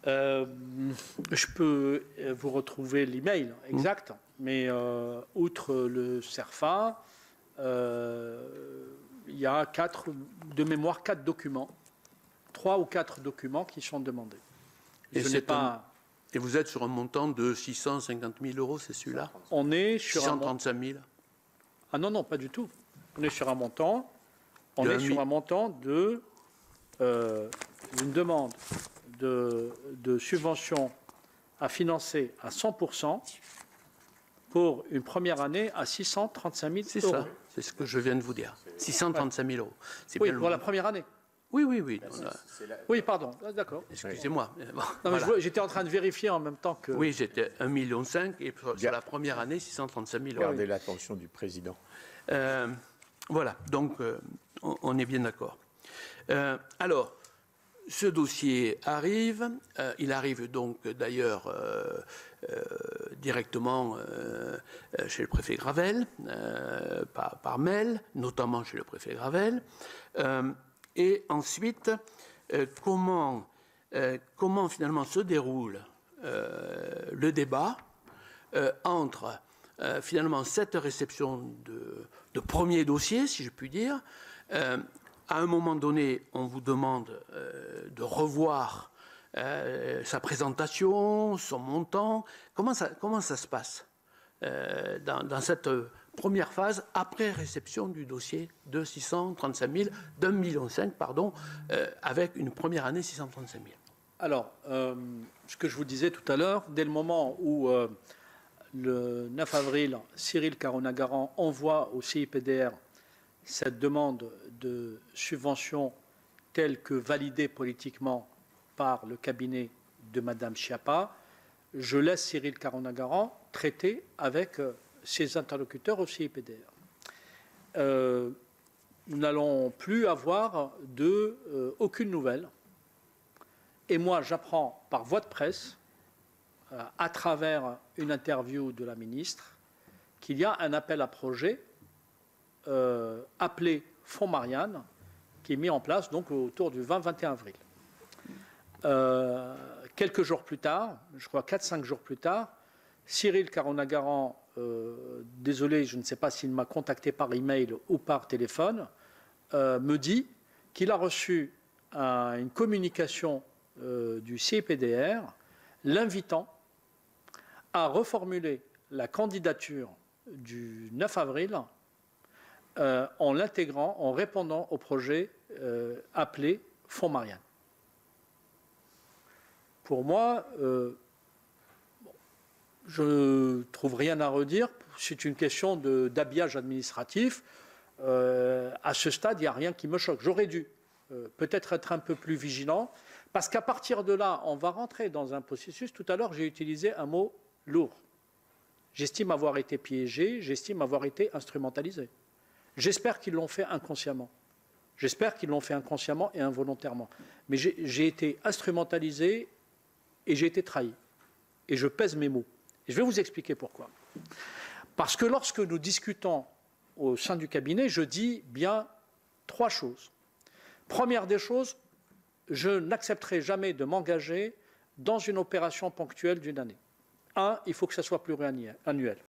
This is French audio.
Je peux vous retrouver l'email exact, mais outre le CERFA, il y a de mémoire 4 documents, 3 ou 4 documents qui sont demandés. Et vous êtes sur un montant de 650 000 euros, c'est celui-là? On est sur 635 000. Ah non, non, pas du tout. On est sur un montant. On est sur un montant de une demande de subvention à financer à 100% pour une première année à 635 000 euros. C'est ça, c'est ce que je viens de vous dire. 635 000 euros. Oui, pour la première année. Oui, oui, oui. Oui, pardon, d'accord. Excusez-moi. Bon, voilà. J'étais en train de vérifier en même temps que... Oui, j'étais 1,5 million et sur la première année, 635 000 euros. Gardez l'attention du président. Voilà, donc on est bien d'accord. Alors, ce dossier arrive, il arrive donc d'ailleurs directement chez le préfet Gravel, par mail, notamment chez le préfet Gravel. Et ensuite, comment finalement se déroule le débat entre finalement cette réception de premier dossier, si je puis dire. À un moment donné, on vous demande de revoir sa présentation, son montant. Comment ça se passe dans cette première phase, après réception du dossier de 635 000, d'1,5 million, pardon, avec une première année 635 000. Alors, ce que je vous disais tout à l'heure, dès le moment où le 9 avril, Cyril Caronagaran envoie au CIPDR cette demande de subvention telle que validée politiquement par le cabinet de Mme Schiappa, je laisse Cyril Caronagaran traiter avec ses interlocuteurs au CIPDR. Nous n'allons plus avoir aucune nouvelle. Et moi, j'apprends par voie de presse, à travers une interview de la ministre, qu'il y a un appel à projet appelé Fonds Marianne, qui est mis en place donc autour du 20-21 avril. Quelques jours plus tard, je crois 4-5 jours plus tard, Cyril Caronagaran, désolé, je ne sais pas s'il m'a contacté par email ou par téléphone, me dit qu'il a reçu une communication du CIPDR l'invitant à reformuler la candidature du 9 avril en l'intégrant, en répondant au projet appelé Fonds Marianne. Pour moi, je ne trouve rien à redire. C'est une question d'habillage administratif. À ce stade, il n'y a rien qui me choque. J'aurais dû peut-être être un peu plus vigilant, parce qu'à partir de là, on va rentrer dans un processus. Tout à l'heure, j'ai utilisé un mot lourd. J'estime avoir été piégé, j'estime avoir été instrumentalisé. J'espère qu'ils l'ont fait inconsciemment. J'espère qu'ils l'ont fait inconsciemment et involontairement. Mais j'ai été instrumentalisé et j'ai été trahi. Et je pèse mes mots. Et je vais vous expliquer pourquoi. Parce que lorsque nous discutons au sein du cabinet, je dis bien 3 choses. Première des choses, je n'accepterai jamais de m'engager dans une opération ponctuelle d'une année. 1, il faut que ça soit pluriannuel.